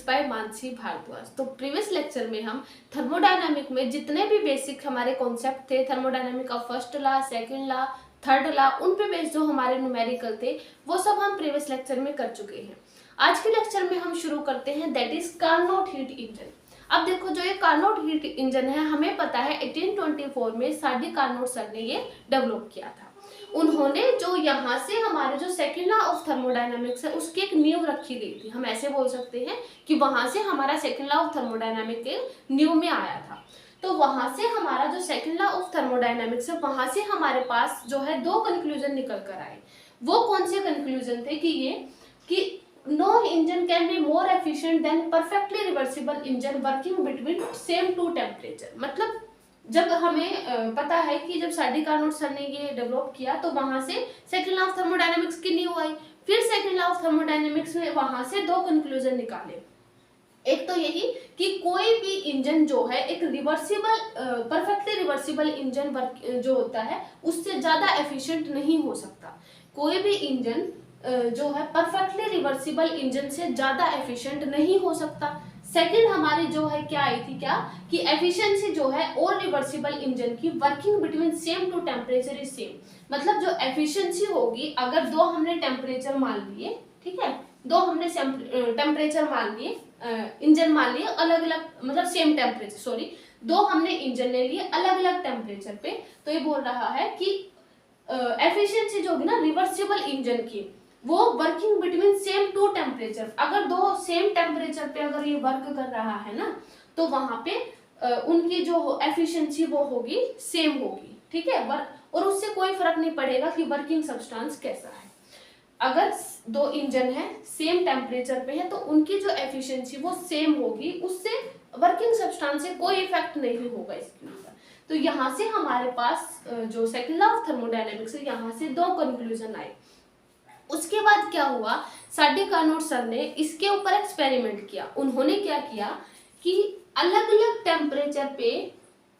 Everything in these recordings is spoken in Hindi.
Thermodynamics bye Mansi Bhardwaj. तो प्रीवियस लेक्चर में हम थर्मोडायनामिक में जितने भी बेसिक हमारे कॉन्सेप्ट थे, थर्मोडायनामिक का first law, second law, third law, उन पे बेस्ड जो हमारे न्यूमेरिकल थे वो सब हम प्रीवियस लेक्चर में कर चुके हैं। आज के लेक्चर में हम शुरू करते हैं, that is Carnot heat engine. अब देखो, जो ये कार्नोट हीट इंजन है, हमें पता है 1824 में साडी कार्नोट सर ने ये डेवलप किया था। उन्होंने जो यहाँ से हमारे जो सेकेंड लॉ ऑफ थर्मोडायनामिक्स है उसकी एक नींव रखी गई थी। हम ऐसे बोल सकते हैं कि वहां से हमारा सेकेंड लॉ ऑफ थर्मोडायनामिक के नींव में आया था। तो वहां से हमारा जो सेकेंड लॉ ऑफ थर्मोडायनामिक्स है, वहां से हमारे पास जो है दो कंक्लूजन निकल कर आए। वो कौन से कंक्लूजन थे कि no engine can be more efficient than perfectly reversible engine working between same two temperature. मतलब जब हमें पता है कि जब साडी कार्नोट सर ने ये डेवलप किया तो वहां से सेकेंड लॉ ऑफ थर्मोडायनामिक्स की नींव आई। फिर सेकेंड लॉ ऑफ थर्मोडायनामिक्स में वहां से दो कंक्लूजन निकाले। एक तो यही कि कोई भी इंजन जो है एक रिवर्सिबल परफेक्टली रिवर्सिबल इंजन जो होता है उससे ज्यादा एफिशिएंट नहीं हो सकता। कोई भी इंजन जो है परफेक्टली रिवर्सिबल इंजन से ज्यादा एफिशिएंट नहीं हो सकता। सेकंड हमारी जो है क्या आई थी, कि एफिशिएंसी जो है और रिवर्सिबल इंजन की working between same two temperature is same. मतलब जो एफिशिएंसी होगी, अगर दो हमने टेम्परेचर मान लिए, ठीक है, दो हमने टेम्परेचर मान लिए, इंजन मान लिए अलग अलग, मतलब सेम टेम्परेचर, सॉरी, दो हमने इंजन ले लिए अलग अलग टेम्परेचर पे, तो ये बोल रहा है कि एफिशिएंसी जो होगी ना रिवर्सिबल इंजन की, वो working between same two temperature, अगर दो सेम टेम्परेचर पे अगर ये वर्क कर रहा है ना, तो वहां पे उनकी जो एफिशिएंसी वो होगी सेम होगी, ठीक है। और उससे कोई फर्क नहीं पड़ेगा कि वर्किंग सब्सटेंस कैसा है। अगर दो इंजन है सेम टेम्परेचर पे है तो उनकी जो एफिशिएंसी वो सेम होगी, उससे वर्किंग सब्सटेंस से कोई इफेक्ट नहीं होगा इसके ऊपर। तो यहाँ से हमारे पास जो सेकंड लॉ ऑफ थर्मोडायनामिक्स है, यहाँ से दो कंक्लूजन आए। उसके बाद क्या हुआ, साडी कार्नोट सर ने इसके ऊपर एक्सपेरिमेंट किया। उन्होंने क्या किया कि अलग अलग टेम्परेचर पे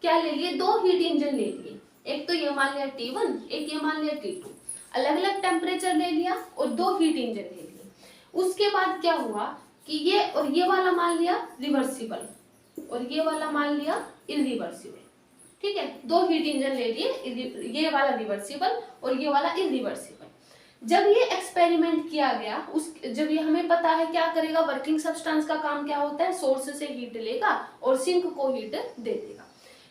क्या ले लिए, दो हीट इंजन ले लिए। एक तो ये मान लिया T1, एक ये मान लिया T2। अलग अलग टेम्परेचर ले लिया और दो हीट इंजन ले लिए। उसके बाद क्या हुआ कि ये और ये वाला मान लिया रिवर्सिबल और ये वाला मान लिया इरिवर्सिबल, ठीक है। दो हीट इंजन ले लिए, ये वाला रिवर्सिबल और ये वाला इरिवर्सिबल। जब ये एक्सपेरिमेंट किया गया, जब ये हमें पता है क्या करेगा, वर्किंग सब्सटेंस का काम क्या होता है, सोर्स से हीट लेगा और सिंक को हीट दे देगा।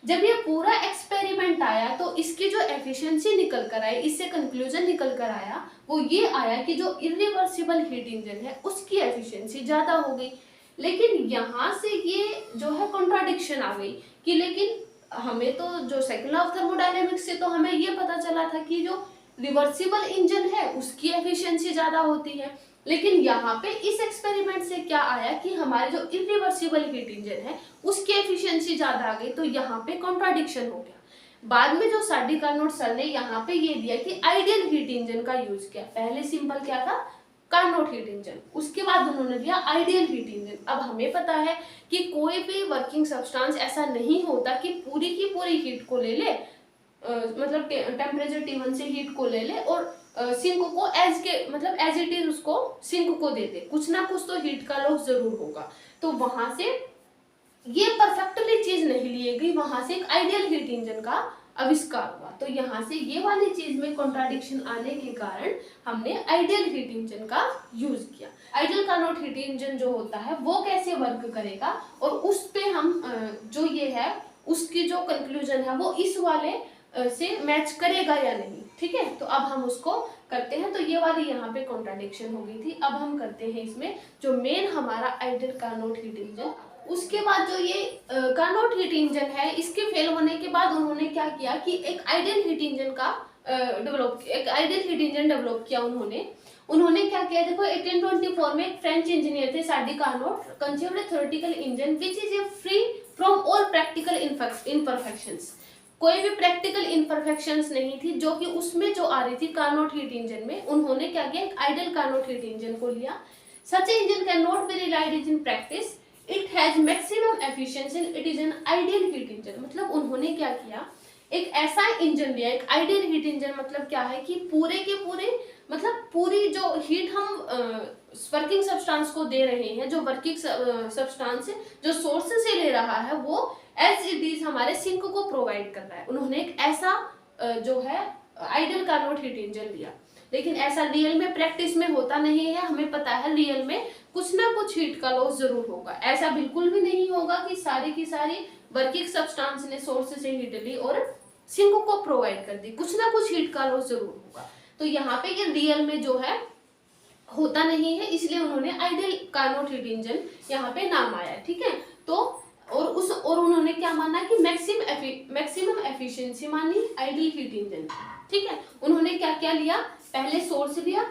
जब ये पूरा एक्सपेरिमेंट आया तो इसकी जो एफिशिएंसी निकल कर आई, इससे कंक्लूजन निकल कर आया, वो ये आया कि जो इरिवर्सिबल हीट इंजन है उसकी एफिशिएंसी ज्यादा हो गई। लेकिन यहाँ से ये जो है कॉन्ट्राडिक्शन आ गई कि लेकिन हमें तो जो सेकंड लॉ ऑफ थर्मोडायनामिक्स से तो हमें ये पता चला था कि जो रिवर्सिबल इंजन है उसकी एफिशिएंसी ज्यादा होती है। लेकिन यहाँ पे इस एक्सपेरिमेंट से क्या आया कि हमारे जो इरिवर्सिबल हीट इंजन है उसकी एफिशिएंसी ज्यादा आ गई। तो यहाँ पे कॉन्ट्राडिक्शन हो गया। बाद में जो साडी कार्नोट सर ने यहाँ पे ये दिया कि आइडियल हीट इंजन का यूज किया। पहले सिंपल क्या था, कार्नोट हीट इंजन, उसके बाद उन्होंने दिया आइडियल हीट इंजन। अब हमें पता है कि कोई भी वर्किंग सब्सटेंस ऐसा नहीं होता कि पूरी की पूरी हीट को ले ले, मतलब टेम्परेचर T1 से हीट को ले ले और सिंक को मतलब एज इट इज उसको सिंक को दे दे। कुछ ना कुछ तो हीट का लॉस जरूर होगा। तो वहां से ये परफेक्टली चीज नहीं ली गई, वहां से एक आइडियल हीट इंजन का आविष्कार हुआ। तो यहाँ से ये वाली चीज में कॉन्ट्राडिक्शन आने के कारण हमने आइडियल हीट इंजन का यूज किया। आइडियल कार्नोट हीट इंजन जो होता है वो कैसे वर्क करेगा और उस पे हम जो ये है उसकी जो कंक्लूजन है वो इस वाले से मैच करेगा या नहीं, ठीक है। तो अब हम उसको करते हैं। तो ये वाली यहाँ पे कॉन्ट्राडिक्शन हो गई थी। अब हम करते हैं इसमें जो मेन हमारा आइडियल कार्नोट हीट इंजन। उसके बाद जो ये कार्नोट हीट इंजन है, इसके फेल होने के बाद उन्होंने क्या किया कि एक आइडियल हीट इंजन डेवलप किया। उन्होंने क्या किया, देखो 1824 में एक फ्रेंच इंजीनियर थे Sadi Carnot, conceived a theoretical engine which is free from all practical imperfections. कोई भी प्रैक्टिकल इम्परफेक्शंस नहीं थी जो कि उसमें जो आ रही थी कार्नोट हीट इंजन में। उन्होंने क्या किया, एक आइडियल कार्नोट हीट इंजन को लिया। Such engine can not be relied in practice, it has maximum efficiency, it is an ideal heat engine. मतलब उन्होंने क्या किया एक ऐसा इंजन लिया, एक आइडियल हीट इंजन, मतलब क्या है कि पूरे के पूरे, मतलब पूरी जो हीट हम वर्किंग सब्सटेंस को दे रहे हैं, जो वर्किंग सब्सटेंस जो सोर्स से ले रहा है, वो एज इट इज हमारे सिंक को प्रोवाइड कर रहा है। उन्होंने एक ऐसा जो है आइडियल कार्नोट हीट इंजन लिया, लेकिन ऐसा रियल में प्रैक्टिस में होता नहीं है। हमें पता है रियल में कुछ ना कुछ हीट का लॉस जरूर होगा। ऐसा बिल्कुल भी नहीं होगा कि सारी की सारी वर्किंग सब्सटेंस ने सोर्स से हीट ली और सिंक को प्रोवाइड कर दी, कुछ ना कुछ हीट का लॉस जरूर होगा। तो यहाँ पे ये रियल में जो है होता नहीं है, इसलिए उन्होंने आइडियल कार्नोट हीट इंजन यहाँ पे नाम आया, ठीक है। तो और उन्होंने क्या माना कि मैक्सिमम एफिशिएंसी मानी आइडियल हीट इंजन, ठीक है। उन्होंने क्या क्या लिया, पहले सोर्स लिया,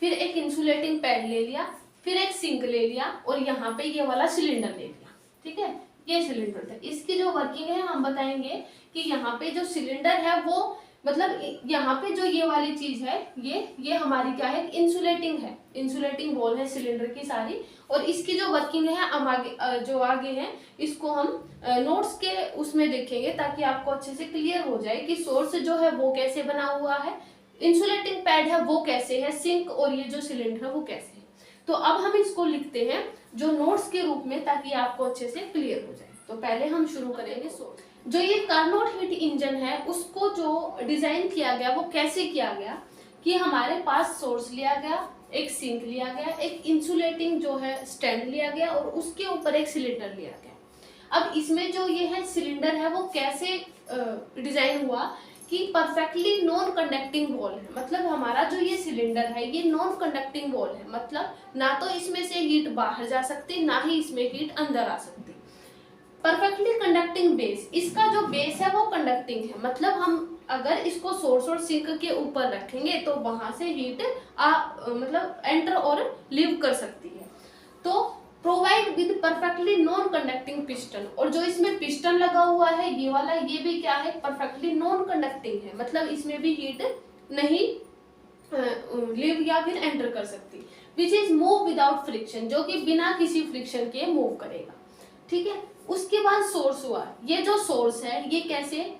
फिर एक इंसुलेटिंग पैड ले लिया, फिर एक सिंक ले लिया, और यहाँ पे ये वाला सिलेंडर ले लिया, ठीक है। ये सिलेंडर था। इसकी जो वर्किंग है हम बताएंगे कि यहाँ पे जो सिलेंडर है वो, मतलब यहाँ पे जो ये वाली चीज है, ये हमारी क्या है, इंसुलेटिंग है, इंसुलेटिंग वॉल है सिलेंडर की सारी। और इसकी जो वर्किंग है हम आगे जो आगे है, इसको हम नोट्स के उसमें देखेंगे, ताकि आपको अच्छे से क्लियर हो जाए कि सोर्स जो है वो कैसे बना हुआ है, इंसुलेटिंग पैड है वो कैसे है, सिंक और ये जो सिलेंडर है वो कैसे है। तो अब हम इसको लिखते हैं जो नोट्स के रूप में, ताकि आपको अच्छे से क्लियर हो जाए। तो पहले हम शुरू करेंगे सोर्स। जो ये कार्नोट हीट इंजन है, उसको जो डिजाइन किया गया वो कैसे किया गया कि हमारे पास सोर्स लिया गया, एक सिंक लिया गया, एक इंसुलेटिंग जो है स्टैंड लिया गया, और उसके ऊपर एक सिलेंडर लिया गया। अब इसमें जो ये है सिलेंडर है वो कैसे डिजाइन हुआ कि परफेक्टली नॉन कंडक्टिंग वॉल है, मतलब हमारा जो ये सिलेंडर है ये नॉन कंडक्टिंग वॉल है, मतलब ना तो इसमें से हीट बाहर जा सकती, ना ही इसमें हीट अंदर आ सकती। परफेक्टली कंडक्टिंग बेस, इसका जो बेस है वो कंडक्टिंग है, मतलब हम अगर इसको सोर्स और सिंक के ऊपर रखेंगे तो वहां से हीट मतलब एंटर और लीव कर सकती है। तो provide with perfectly non conducting piston, और जो इसमें पिस्टन लगा हुआ है ये वाला, ये भी क्या है, परफेक्टली नॉन कंडक्टिंग है, मतलब इसमें भी हीट नहीं लीव या फिर एंटर कर सकती। Which is move without friction, जो कि बिना किसी फ्रिक्शन के मूव करेगा, ठीक है। उसके बाद सोर्स हुआ, ये जो सोर्स है ये कैसे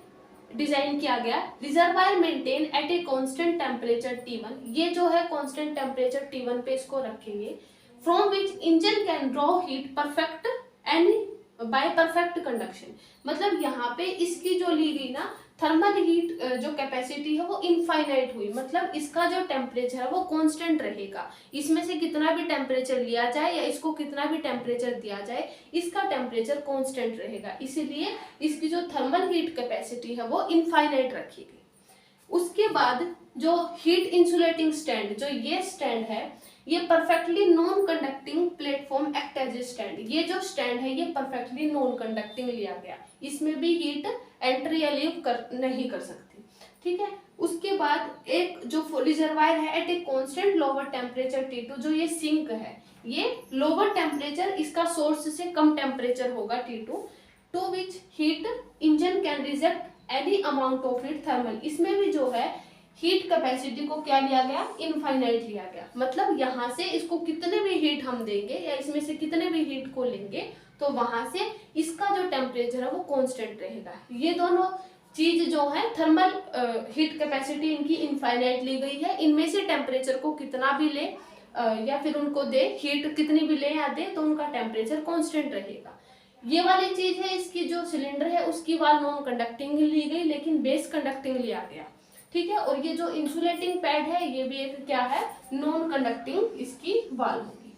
डिजाइन किया गया, reservoir maintain at a constant temperature T1, ये जो है कांस्टेंट टेम्परेचर T1 पे इसको रखेंगे, from which engine can draw heat perfect and bye perfect conduction, मतलब यहाँ पे इसकी जो ली गई ना थर्मल हीट जो कैपेसिटी है वो इनफाइनाइट हुई, मतलब इसका जो टेम्परेचर है वो कांस्टेंट रहेगा, इसमें से कितना भी टेम्परेचर लिया जाए या इसको कितना भी टेम्परेचर दिया जाए, इसका टेम्परेचर कांस्टेंट रहेगा, इसीलिए इसकी जो थर्मल हीट कैपेसिटी है वो इनफाइनाइट रखी गई। उसके बाद जो हीट इंसुलेटिंग स्टैंड, जो ये स्टैंड है, ये perfectly non conducting platform act as a stand, ये जो स्टैंड है ये परफेक्टली नॉन कंडक्टिंग लिया गया, इसमें भी हीट एंटर या लीव नहीं कर सकती, ठीक है। उसके बाद एक जो रिजर्वायर है at a constant lower temperature T2, जो ये सिंक है, ये लोअर टेम्परेचर, इसका सोर्स से कम टेम्परेचर होगा T2, to which heat engine can reject any amount of heat thermal, इसमें भी जो है हीट कैपेसिटी को क्या लिया गया, इनफाइनाइट लिया गया, मतलब यहाँ से इसको कितने भी हीट हम देंगे या इसमें से कितने भी हीट को लेंगे तो वहां से इसका जो टेम्परेचर है वो कांस्टेंट रहेगा। ये दोनों चीज जो है थर्मल हीट कैपेसिटी इनकी इनफाइनाइट ली गई है, इनमें से टेम्परेचर को कितना भी ले या फिर उनको दे, हीट कितनी भी ले या दे, तो उनका टेम्परेचर कांस्टेंट रहेगा। ये वाली चीज है, इसकी जो सिलेंडर है उसकी वाल नॉन कंडक्टिंग ली गई लेकिन बेस कंडक्टिंग लिया गया, ठीक है। और ये जो इंसुलेटिंग पैड है ये भी एक क्या है, नॉन कंडक्टिंग इसकी वाल होगी,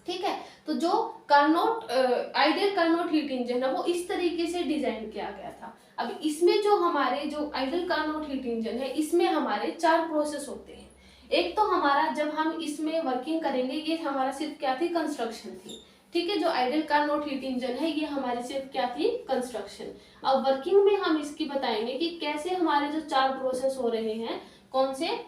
ठीक है। तो जो Carnot ideal Carnot heat engine है वो इस तरीके से डिजाइन किया गया था। अब इसमें जो हमारे जो आइडियल कार्नोट हीट इंजन है इसमें हमारे 4 प्रोसेस होते हैं। एक तो हमारा जब हम इसमें वर्किंग करेंगे, ये हमारा सिर्फ क्या थी, कंस्ट्रक्शन थी, ठीक है। जो आइडियल कार्नोट हीट इंजन है ये हमारी सिर्फ क्या थी, कंस्ट्रक्शन। अब वर्किंग में हम इसकी बताएंगे कि कैसे हमारे जो 4 प्रोसेस हो रहे हैं, कौन से,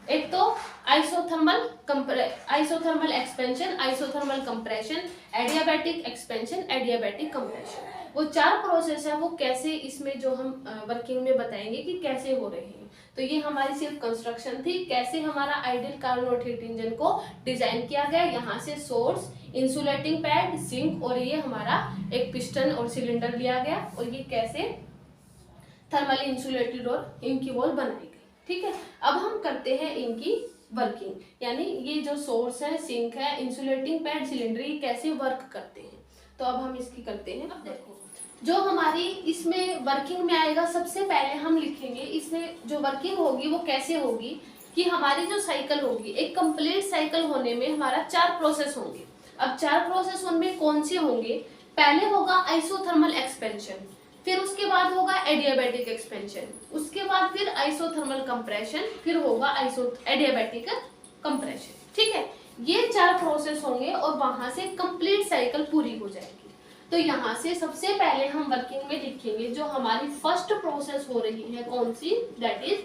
एक तो isothermal expansion, isothermal compression, adiabatic expansion, adiabatic compression, वो 4 प्रोसेस है, वो कैसे इसमें जो हम वर्किंग में बताएंगे कि कैसे हो रहे हैं। तो ये हमारी सिर्फ कंस्ट्रक्शन थी, कैसे हमारा आइडियल कार्नोट हीट इंजन को डिजाइन किया गया, यहाँ से सोर्स, इंसुलेटिंग पैड, सिंक और ये हमारा एक पिस्टन और सिलेंडर लिया गया, और ये कैसे थर्मली इंसुलेटेड और इनकी वॉल बनाई गई। ठीक है, अब हम करते हैं इनकी वर्किंग, यानी ये जो सोर्स है, सिंक है, इंसुलेटिंग पैड, सिलेंडर, ये कैसे वर्क करते हैं। तो अब हम इसकी करते हैं। अब देखो जो हमारी इसमें वर्किंग में आएगा, सबसे पहले हम लिखेंगे इसमें जो वर्किंग होगी वो कैसे होगी कि हमारी जो साइकिल होगी, एक कंप्लीट साइकिल होने में हमारा 4 प्रोसेस होंगे। अब 4 प्रोसेस उनमें कौन से होंगे, पहले होगा आइसोथर्मल एक्सपेंशन, फिर उसके बाद होगा एडियाबैटिक एक्सपेंशन, उसके बाद फिर आइसोथर्मल कंप्रेशन, फिर होगा एडियाबैटिक कंप्रेशन। ठीक है, ये 4 प्रोसेस होंगे और वहां से कंप्लीट साइकिल पूरी हो जाएगी। तो यहाँ से सबसे पहले हम वर्किंग में लिखेंगे जो हमारी फर्स्ट प्रोसेस हो रही है कौन सी, दैट इज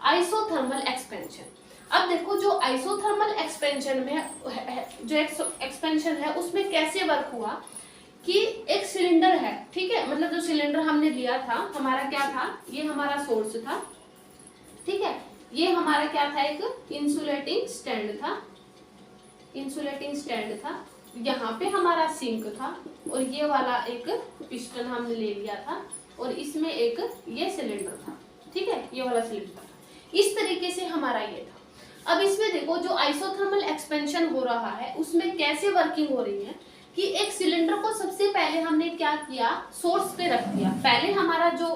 आइसोथर्मल एक्सपेंशन। अब देखो जो आइसोथर्मल एक्सपेंशन में जो एक्सपेंशन है उसमें कैसे वर्क हुआ कि एक सिलेंडर है, ठीक है, मतलब जो सिलेंडर हमने लिया था, हमारा क्या था, ये हमारा सोर्स था, ठीक है, ये हमारा क्या था, एक इंसुलेटिंग स्टैंड था, इंसुलेटिंग स्टैंड था, यहाँ पे हमारा सिंक था और ये वाला एक पिस्टन हमने ले लिया था और इसमें एक ये सिलेंडर था। ठीक है, ये वाला सिलेंडर था। इस तरीके से हमारा ये था। अब इसमें देखो जो आइसोथर्मल एक्सपेंशन हो रहा है उसमें कैसे वर्किंग हो रही है कि एक सिलेंडर को सबसे पहले हमने क्या किया, सोर्स पे रख दिया। पहले हमारा जो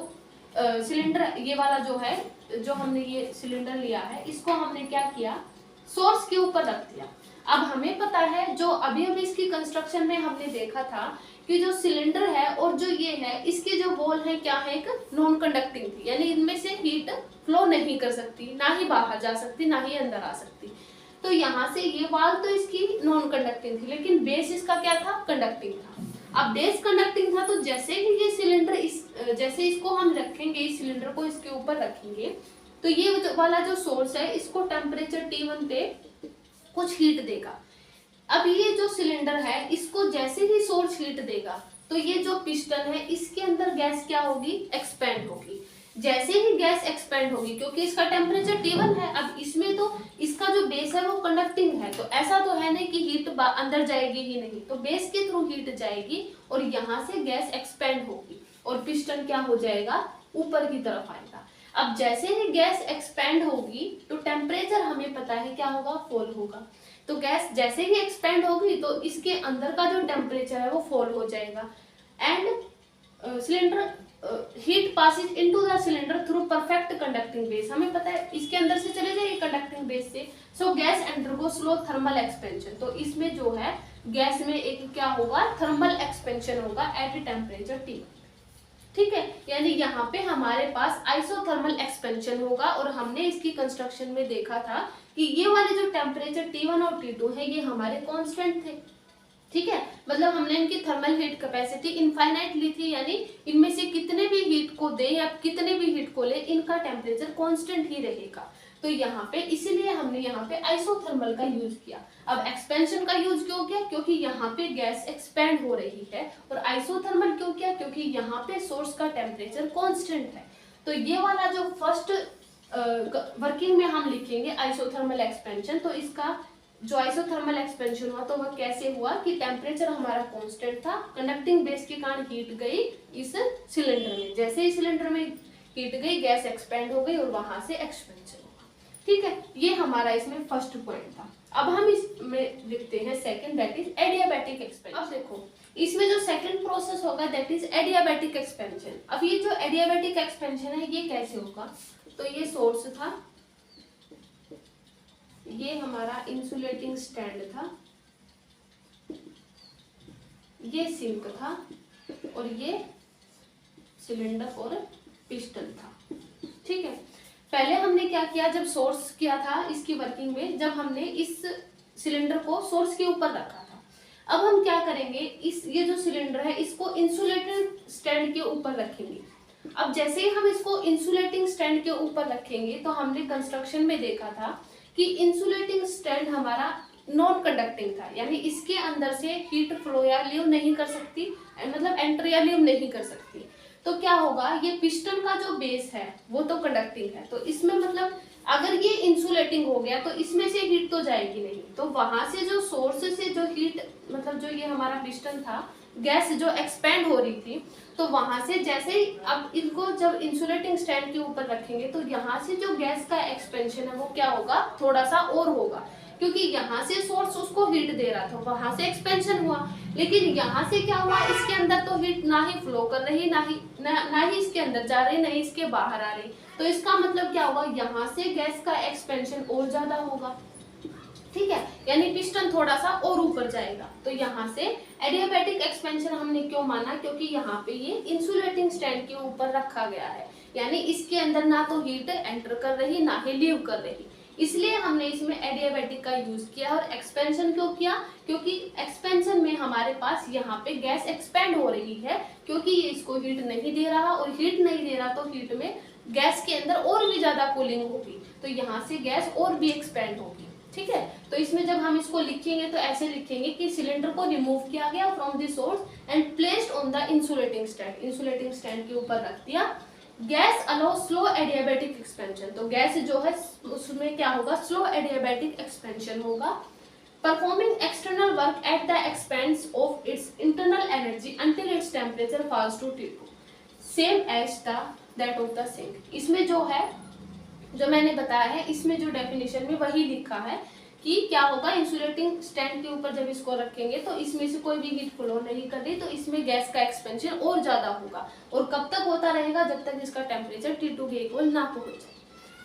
सिलेंडर ये वाला जो है, जो हमने ये सिलेंडर लिया है, इसको हमने क्या किया, सोर्स के ऊपर रख दिया। अब हमें पता है जो अभी अभी इसकी कंस्ट्रक्शन में हमने देखा था कि जो सिलेंडर है और जो ये है, इसके जो वॉल है क्या है, एक नॉन कंडक्टिंग थी, यानी इनमें से हीट फ्लो नहीं कर सकती, ना ही बाहर जा सकती, ना ही अंदर आ सकती। तो यहाँ से ये वाल तो इसकी नॉन कंडक्टिंग थी, लेकिन बेस इसका क्या था, कंडक्टिंग था। अब बेस कंडक्टिंग था तो जैसे ही ये सिलेंडर जैसे इसको हम रखेंगे, इस सिलेंडर को इसके ऊपर रखेंगे, तो ये वाला जो सोर्स है इसको टेम्परेचर T1 पे कुछ हीट देगा। अब ये जो सिलेंडर है इसको जैसे ही सोर्स हीट देगा तो ये जो पिस्टन है इसके अंदर गैस क्या होगी, एक्सपेंड होगी। जैसे ही गैस एक्सपेंड होगी, क्योंकि इसका टेम्परेचर T1 है, अब इसमें तो इसका जो बेस है वो कंडक्टिंग है, तो ऐसा तो है नहीं कि हीट अंदर जाएगी ही नहीं, तो बेस के थ्रू हीट जाएगी और यहाँ से गैस एक्सपेंड होगी और पिस्टन क्या हो जाएगा, ऊपर की तरफ आएगा। अब जैसे ही गैस एक्सपेंड होगी तो टेम्परेचर हमें पता है क्या होगा, फॉल होगा। तो गैस जैसे ही एक्सपेंड होगी तो इसके अंदर का जो टेम्परेचर है वो फॉल हो जाएगा and cylinder heat passes into the cylinder through perfect conducting base. हमें पता है इसके अंदर से चले जाएगी कंडक्टिंग बेस से, सो gas undergo slow thermal expansion. तो इसमें जो है गैस में एक क्या होगा, थर्मल एक्सपेंशन होगा एट टेम्परेचर T। ठीक है, यानी यहाँ पे हमारे पास आइसोथर्मल एक्सपेंशन होगा और हमने इसकी कंस्ट्रक्शन में देखा था कि ये वाले जो टेम्परेचर T1 और T2 है ये हमारे कांस्टेंट थे। ठीक है, मतलब हमने इनकी थर्मल हीट कैपेसिटी इनफाइनाइट ली थी, यानी इनमें से कितने भी हीट को दे या कितने भी हीट को ले, इनका टेम्परेचर कांस्टेंट ही रहेगा। तो यहाँ पे इसीलिए हमने यहाँ पे आइसोथर्मल का यूज किया। अब एक्सपेंशन का यूज क्यों किया, क्योंकि यहाँ पे गैस एक्सपेंड हो रही है, और आइसोथर्मल क्यों किया, क्योंकि यहाँ पे सोर्स का टेम्परेचर कांस्टेंट है। तो ये वाला जो फर्स्ट वर्किंग में हम लिखेंगे आइसोथर्मल एक्सपेंशन, तो इसका जो आइसोथर्मल एक्सपेंशन हुआ तो वह कैसे हुआ कि टेम्परेचर हमारा कांस्टेंट था, कंडक्टिंग बेस के कारण हीट गई इस सिलेंडर में, जैसे ही सिलेंडर में हीट गई गैस एक्सपेंड हो गई और वहां से एक्सपेंशन होगा। ठीक है, ये हमारा इसमें फर्स्ट पॉइंट था। अब हम इसमें लिखते हैं second, that is adiabatic expansion. अब देखो इसमें जो सेकंड प्रोसेस होगा दैट इज एडियाबैटिक एक्सपेंशन। अब ये जो एडियाबैटिक एक्सपेंशन है ये कैसे होगा, तो ये सोर्स था, ये हमारा इंसुलेटिंग स्टैंड था, ये सिंक था और ये सिलेंडर और पिस्टन था। ठीक है, पहले हमने क्या किया, जब सोर्स किया था इसकी वर्किंग में, जब हमने इस सिलेंडर को सोर्स के ऊपर रखा था, अब हम क्या करेंगे, इस ये जो सिलेंडर है इसको इंसुलेटिंग स्टैंड के ऊपर रखेंगे। अब जैसे ही हम इसको इंसुलेटिंग स्टैंड के ऊपर रखेंगे तो हमने कंस्ट्रक्शन में देखा था कि इंसुलेटिंग स्टैंड हमारा नॉन कंडक्टिंग था, यानी इसके अंदर से हीट फ्लो या लीव नहीं कर सकती, मतलब एंटर या लीव नहीं कर सकती। तो क्या होगा, ये पिस्टन का जो बेस है वो तो कंडक्टिंग है, तो इसमें मतलब अगर ये इंसुलेटिंग हो गया तो इसमें से हीट तो जाएगी नहीं, तो वहां से जो सोर्स से जो हीट, मतलब जो ये हमारा पिस्टन था गैस जो एक्सपेंड हो रही थी, तो वहां से जैसे ही अब इनको जब इंसुलेटिंग स्टैंड के ऊपर रखेंगे तो यहाँ से जो गैस का एक्सपेंशन है वो क्या होगा, थोड़ा सा और होगा, क्योंकि यहाँ से सोर्स उसको हीट दे रहा था, वहां से एक्सपेंशन हुआ, लेकिन यहाँ से क्या हुआ, इसके अंदर तो हीट ना ही फ्लो कर रही, ना ही इसके अंदर जा रही, ना ही इसके बाहर आ रही, तो इसका मतलब क्या हुआ, यहाँ से गैस का एक्सपेंशन और ज्यादा होगा, ठीक है, यानी पिस्टन थोड़ा सा और ऊपर जाएगा। तो यहाँ से एडियाबैटिक एक्सपेंशन हमने क्यों माना, क्योंकि यहाँ पे ये इंसुलेटिंग स्टैंड के ऊपर रखा गया है, यानी इसके अंदर ना तो हीट एंटर कर रही ना ही लीव कर रही, इसलिए हमने इसमें एडियाबैटिक का यूज किया। और एक्सपेंशन क्यों किया, क्योंकि एक्सपेंशन में हमारे पास यहाँ पे गैस एक्सपेंड हो रही है, क्योंकि ये इसको हीट नहीं दे रहा, और हीट नहीं दे रहा तो हीट में गैस के अंदर और भी ज्यादा कूलिंग होगी, तो यहाँ से गैस और भी एक्सपेंड होगी, ठीक है। तो इसमें जब हम इसको लिखेंगे तो ऐसे लिखेंगे कि सिलेंडर को रिमूव किया गया from the source and placed on the insulating stand, insulating stand के ऊपर रख दिया। Gas allow slow adiabatic expansion, तो गैस जो है उसमें क्या होगा, स्लो एडियाबैटिक एक्सपेंशन होगा। Performing external work at the expense of its internal energy until its temperature falls to T2 same as the that of the sink. इसमें जो है, जो मैंने बताया है, इसमें जो डेफिनेशन में वही लिखा है कि क्या होगा, इंसुलेटिंग स्टैंड के ऊपर जब इसको रखेंगे तो इसमें से कोई भी हीट फ्लो नहीं कर रही, तो इसमें गैस का एक्सपेंशन और ज्यादा होगा, और कब तक होता रहेगा, जब तक इसका टेम्परेचर T2 के इक्वल ना पहुंच जाए,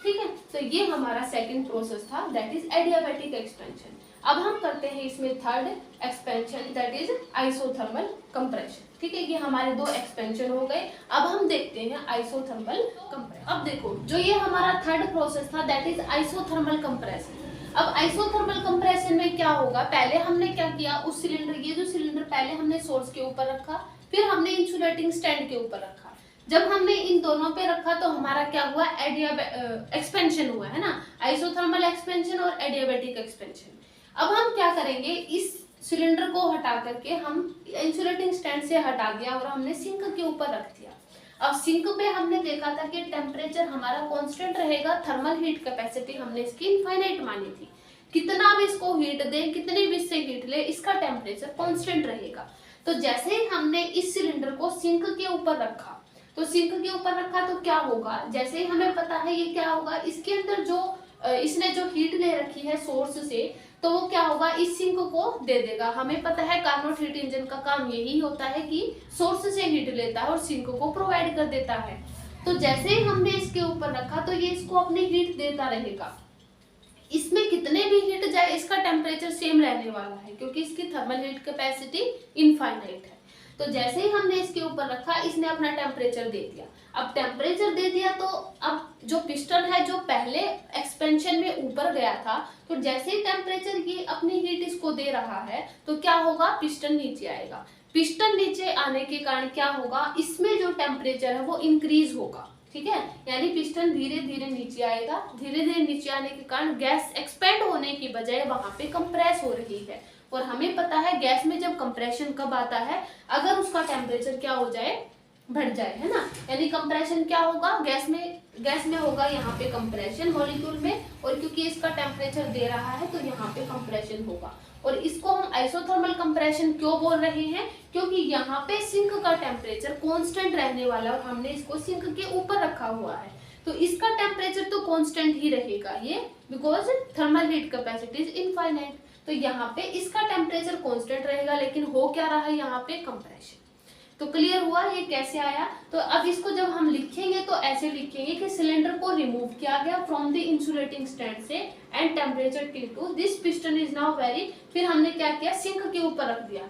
ठीक है। तो ये हमारा सेकंड प्रोसेस था, दैट इज एडियाबैटिक एक्सपेंशन। अब हम करते हैं इसमें third expansion, that is isothermal compression, ठीक है। ये हमारे दो एक्सपेंशन हो गए। अब हम देखते हैं आइसोथर्मल कंप्रेशन। अब देखो, जो ये हमारा थर्ड प्रोसेस था, दैट इज आइसोथर्मल कंप्रेशन। अब आइसोथर्मल कंप्रेशन में क्या होगा, पहले हमने क्या किया, उस सिलेंडर, ये जो सिलेंडर पहले हमने सोर्स के ऊपर रखा, फिर हमने इंसुलेटिंग स्टैंड के ऊपर रखा। जब हमने इन दोनों पे रखा तो हमारा क्या हुआ, एक्सपेंशन हुआ, है ना, आइसोथर्मल एक्सपेंशन और एडियाबैटिक एक्सपेंशन। अब हम क्या करेंगे, इस सिलेंडर को हटा करके हम इंसुलेटिंग स्टैंड से हटा दिया और हमने सिंक के ऊपर रख दिया। अब सिंक पे हमने देखा था कि टेम्परेचर हमारा कांस्टेंट रहेगा, थर्मल हीट कैपेसिटी हमने इसकी इनफाइनाइट मानी थी, कितना भी इसको हीट दे, कितनी भी इससे हीट ले, इसका टेम्परेचर कांस्टेंट रहेगा। तो जैसे ही हमने इस सिलेंडर को सिंक के ऊपर रखा, तो सिंक के ऊपर रखा तो क्या होगा, जैसे ही हमें पता है ये क्या होगा, इसके अंदर जो इसने जो हीट ले रखी है सोर्स से, तो वो क्या होगा, इस सिंक को दे देगा। हमें पता है कार्नोट हीट इंजन का काम यही होता है कि सोर्स से हीट लेता है और सिंक को प्रोवाइड कर देता है। तो जैसे ही हमने इसके ऊपर रखा तो ये इसको अपनी हीट देता रहेगा, इसमें कितने भी हीट जाए इसका टेम्परेचर सेम रहने वाला है, क्योंकि इसकी थर्मल हीट कैपेसिटी इनफाइनाइट है। तो जैसे ही हमने इसके ऊपर रखा, इसने अपना टेम्परेचर दे दिया। अब टेम्परेचर दे दिया तो अब जो पिस्टन है जो पहले एक्सपेंशन में ऊपर गया था, तो जैसे ही टेम्परेचर ये अपनी हीट इसको दे रहा है तो क्या होगा, पिस्टन नीचे आएगा। पिस्टन नीचे आने के कारण क्या होगा, इसमें जो टेम्परेचर है वो इंक्रीज होगा, ठीक है, यानी पिस्टन धीरे धीरे नीचे आएगा। धीरे धीरे नीचे आने के कारण गैस एक्सपेंड होने की बजाय वहां पे कंप्रेस हो रही है, और हमें पता है गैस में जब कंप्रेशन कब आता है, अगर उसका टेम्परेचर क्या हो जाए, बढ़ जाए, है ना। यानी कंप्रेशन क्या होगा, गैस में होगा यहाँ पे कंप्रेशन मॉलिक्यूल में, और क्योंकि इसका टेम्परेचर दे रहा है तो यहाँ पे कंप्रेशन होगा। और इसको हम आइसोथर्मल कंप्रेशन क्यों बोल रहे हैं, क्योंकि यहाँ पे सिंक का टेम्परेचर कांस्टेंट रहने वाला है और हमने इसको सिंक के ऊपर रखा हुआ है, तो इसका टेम्परेचर तो कांस्टेंट ही रहेगा ये, because thermal heat capacity is infinite. तो यहाँ पे इसका टेम्परेचर कांस्टेंट रहेगा, लेकिन हो क्या रहा है यहाँ पे, कंप्रेशन। तो क्लियर हुआ ये कैसे आया। तो अब इसको जब हम लिखेंगे तो ऐसे लिखेंगे कि सिलेंडर को रिमूव किया गया फ्रॉम द इंसुलेटिंग स्टैंड से and temperature T2, this piston is now very, फिर हमने क्या किया, सिंक के ऊपर रख दिया,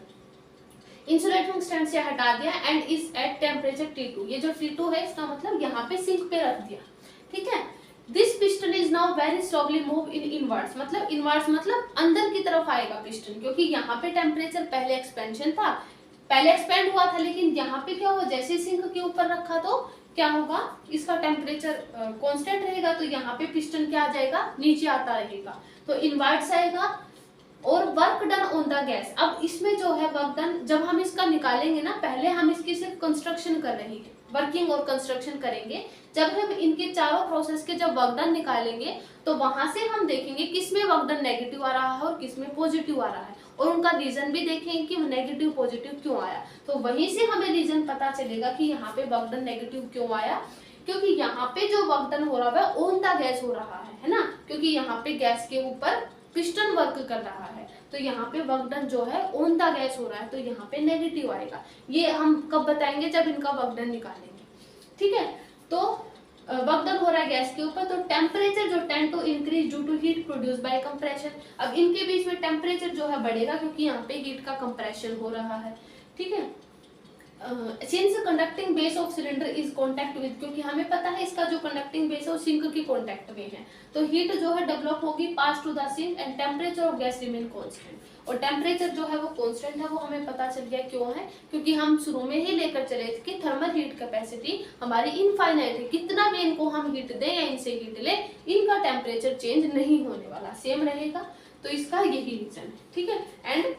इंसुलेटिंग स्टैंड से हटा दिया, and is at temperature T2। ये जो T2 है इसका मतलब यहाँ पे सिंक पे रख दिया, ठीक है। This piston is now very slowly move in inwards, मतलब इनवर्ड्स मतलब अंदर की तरफ आएगा पिस्टन, क्योंकि यहाँ पे टेम्परेचर पहले एक्सपेंशन था, पहले एक्सपेंड हुआ था, लेकिन यहाँ पे क्या हुआ, जैसे सिंक के ऊपर रखा तो क्या होगा, इसका टेम्परेचर कांस्टेंट रहेगा, तो यहाँ पे पिस्टन क्या आ जाएगा, नीचे आता रहेगा, तो इनवर्ट्स आएगा। और work done on the gas, अब इसमें जो है वर्क डन, जब हम इसका निकालेंगे ना, पहले हम इसकी सिर्फ कंस्ट्रक्शन कर रहे हैं, वर्किंग और कंस्ट्रक्शन करेंगे। जब हम इनके चारों प्रोसेस के जब वर्क डन निकालेंगे तो वहां से हम देखेंगे किसमें वर्क डन नेगेटिव आ रहा है और किसमें पॉजिटिव आ रहा है, और उनका रीजन भी देखेंगे कि नेगेटिव पॉजिटिव क्यों आया। तो वहीं से हमें रीजन पता चलेगा कि यहाँ पे वर्क डन नेगेटिव क्यों आया, क्योंकि यहाँ पे जो वर्क डन हो रहा है ऑन द गैस हो रहा है ना, क्योंकि यहाँ पे गैस के ऊपर पिस्टन वर्क कर रहा है, तो यहाँ पे वर्क डन जो है ऑन द गैस हो रहा है, तो यहाँ पे नेगेटिव आएगा। ये हम कब बताएंगे, जब इनका वर्क डन निकालेंगे, ठीक है। तो वर्क डन हो रहा है गैस के ऊपर, तो टेम्परेचर जो tend to increase due to heat produce by compression. अब इनके बीच में टेम्परेचर जो है बढ़ेगा क्योंकि यहाँ पे हीट का कंप्रेशन हो रहा है, ठीक है। Since conducting base of cylinder is contact with, क्योंकि हमें पता है इसका जो कंडक्टिंग बेस है वो सिंक के कांटेक्ट में है, तो हीट जो है डेवलप होगी pass to the sink and temperature of gas remain constant. और टेम्परेचर जो है वो कांस्टेंट है, वो हमें पता चल गया क्यों है, क्योंकि हम शुरू में ही लेकर चले थे कि थर्मल हीट कैपेसिटी हमारी इनफाइनाइट है, कितना भी इनको हम हीट दें या इनसे हीट ले, इनका टेम्परेचर चेंज नहीं होने वाला, सेम रहेगा। तो इसका यही रीजन है, ठीक है। एंड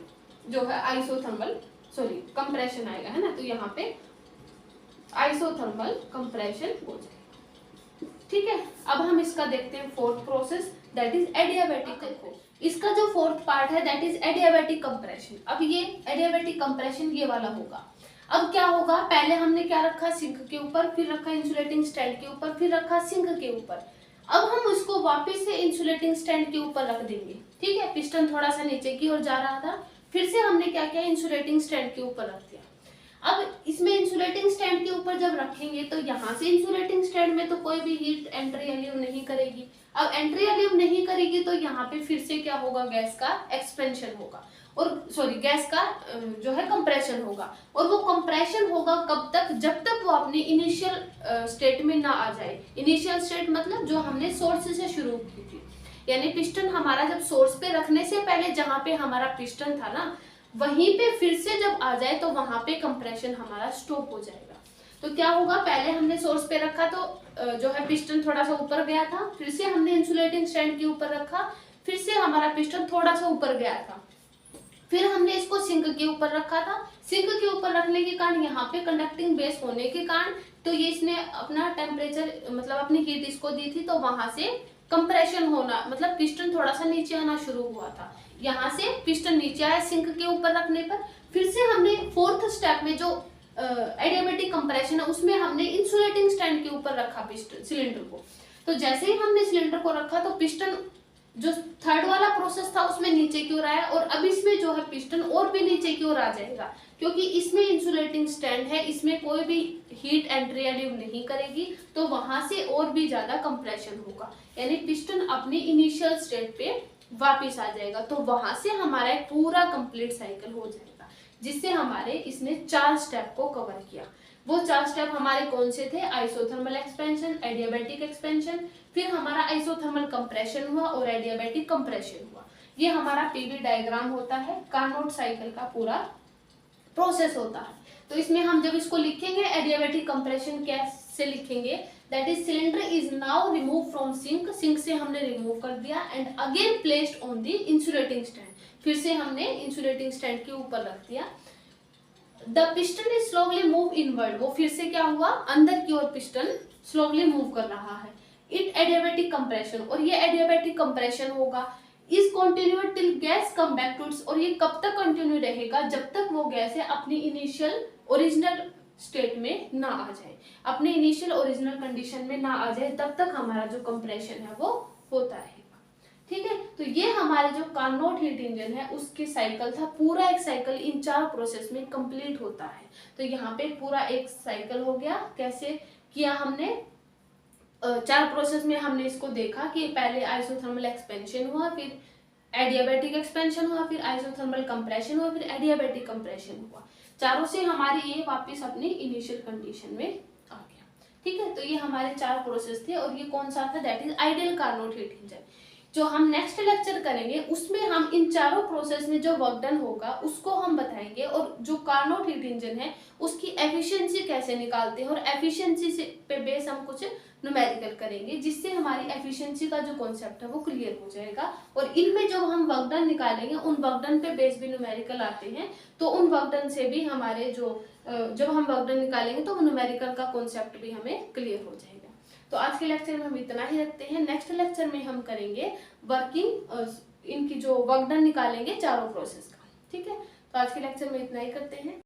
जो है आइसोथर्मल कंप्रेशन आएगा, है ना, तो यहाँ पे आइसोथर्मल कंप्रेशन हो जाएगा, ठीक है। अब हम इसका देखते हैं fourth process, that is adiabatic. इसका जो फोर्थ पार्ट है दैट इज एडियाबैटिक कंप्रेशन। अब ये एडियाबैटिक कंप्रेशन ये वाला होगा। अब क्या होगा, पहले हमने क्या रखा, सिंक के ऊपर, फिर रखा इंसुलेटिंग स्टैंड के ऊपर, फिर रखा सिंक के ऊपर। अब हम उसको वापस से इंसुलेटिंग स्टैंड के ऊपर रख देंगे, ठीक है। पिस्टन थोड़ा सा नीचे की ओर जा रहा था, फिर से हमने क्या किया, इंसुलेटिंग स्टैंड के ऊपर रख दिया। अब इसमें इंसुलेटिंग स्टैंड के ऊपर जब रखेंगे तो यहाँ से इंसुलेटिंग स्टैंड में तो कोई भी हीट एंट्री अलीव नहीं करेगी। अब एंट्री अलीव नहीं करेगी तो यहाँ पे फिर से क्या होगा, गैस का एक्सपेंशन होगा, और गैस का जो है कंप्रेशन होगा। और वो कंप्रेशन होगा कब तक, जब तक वो अपनी इनिशियल स्टेट में ना आ जाए। इनिशियल स्टेट मतलब जो हमने सोर्स से शुरू की थी, यानी पिस्टन हमारा जब सोर्स पे रखने से पहले जहाँ पे हमारा पिस्टन था ना, वहीं पे फिर से जब आ जाए तो वहां पे कंप्रेशन हमारा स्टॉप हो जाएगा। तो क्या होगा, पहले हमने सोर्स पे रखा तो जो है पिस्टन थोड़ा सा ऊपर गया था, फिर से हमने इंसुलेटिंग स्टैंड के ऊपर रखा, फिर से हमारा पिस्टन थोड़ा सा ऊपर गया था, फिर हमने इसको सिंक के ऊपर रखा था। सिंक के ऊपर रखने के कारण यहाँ पे कंडक्टिंग बेस होने के कारण तो ये इसने अपना टेम्परेचर मतलब अपनी हीट इसको दी थी, तो वहां से कंप्रेशन होना मतलब पिस्टन थोड़ा सा नीचे आना शुरू हुआ था। यहाँ से पिस्टन नीचे आया सिंक के ऊपर रखने पर, फिर से हमने फोर्थ स्टेप में जो एडियाबैटिक कंप्रेशन है उसमें हमने इंसुलेटिंग स्टैंड के ऊपर रखा पिस्टन सिलेंडर को। तो जैसे ही हमने सिलेंडर को रखा तो पिस्टन जो थर्ड वाला प्रोसेस था उसमें नीचे की ओर आया, और अब इसमें जो है पिस्टन और भी नीचे की ओर आ जाएगा, क्योंकि इसमें इंसुलेटिंग स्टैंड है, इसमें कोई भी हीट एंट्री अलीव नहीं करेगी, तो वहां से और भी ज्यादा कंप्रेशन होगा, यानी पिस्टन अपनी इनिशियल स्टेट पे वापिस आ जाएगा। तो वहां से हमारा एक पूरा कंप्लीट साइकिल हो जाएगा, जिससे हमारे इसने 4 स्टेप को कवर किया। वो 4 स्टेप हमारे कौन से थे, आइसोथर्मल एक्सपेंशन, एडियाबैटिक एक्सपेंशन, फिर हमारा आइसोथर्मल कंप्रेशन हुआ और एडियाबैटिक कंप्रेशन हुआ। ये हमारा पीवी डायग्राम होता है, कार्नोट साइकिल का पूरा प्रोसेस होता है। तो इसमें हम जब इसको लिखेंगे एडियाबैटिक कंप्रेशन कैसे लिखेंगे, that is cylinder is now remove from sink, sink से हमने रिमूव कर दिया and again placed on the insulating stand, फिर से हमने इंसुलेटिंग स्टैंड के ऊपर रख दिया। The piston is slowly move inward, वो फिर से क्या हुआ, अंदर की ओर पिस्टन स्लोली मूव कर रहा है। इट एडियाबैटिक कंप्रेशन, और ये एडियाबैटिक कंप्रेशन होगा, is continued till gas come back to its, और ये कब तक कंटिन्यू रहेगा, जब तक वो गैस है अपनी इनिशियल ओरिजिनल स्टेट में ना आ जाए, अपने इनिशियल ओरिजिनल कंडीशन में ना आ जाए, तब तक हमारा जो कंप्रेशन है वो होता रहेगा, ठीक है। तो ये हमारे जो कार्नोट हीट इंजन है उसकी साइकिल था, पूरा एक साइकिल इन 4 प्रोसेस में कंप्लीट होता है। तो यहाँ पे पूरा एक साइकिल हो गया, कैसे किया हमने, 4 प्रोसेस में हमने इसको देखा कि पहले आइसोथर्मल एक्सपेंशन हुआ, फिर एडियाबैटिक एक्सपेंशन हुआ, फिर आइसोथर्मल कंप्रेशन हुआ, फिर एडियाबैटिक कंप्रेशन हुआ। चारों से हमारी ये वापस अपनी इनिशियल कंडीशन में आ गया, ठीक है। तो ये हमारे 4 प्रोसेस थे, और ये कौन सा था, that is ideal Carnot heat engine. जो हम नेक्स्ट लेक्चर करेंगे उसमें हम इन 4 प्रोसेस में जो वर्क डन होगा उसको हम बताएंगे, और जो कार्नोट हीट इंजन है उसकी एफिशिएंसी कैसे निकालते हैं, और एफिशिएंसी से पे बेस हम कुछ न्यूमेरिकल करेंगे, जिससे हमारी एफिशिएंसी का जो कॉन्सेप्ट है वो क्लियर हो जाएगा। और इनमें जब हम वर्क डन निकालेंगे उन वर्क डन पे बेस भी न्यूमेरिकल आते हैं, तो उन वर्क डन से भी हमारे जब हम वर्क डन निकालेंगे तो न्यूमेरिकल का कॉन्सेप्ट भी हमें क्लियर हो जाएगा। तो आज के लेक्चर में हम इतना ही रखते हैं। नेक्स्ट लेक्चर में हम करेंगे वर्किंग, इनकी जो वर्क डन निकालेंगे 4 प्रोसेस का। ठीक है, तो आज के लेक्चर में इतना ही करते हैं।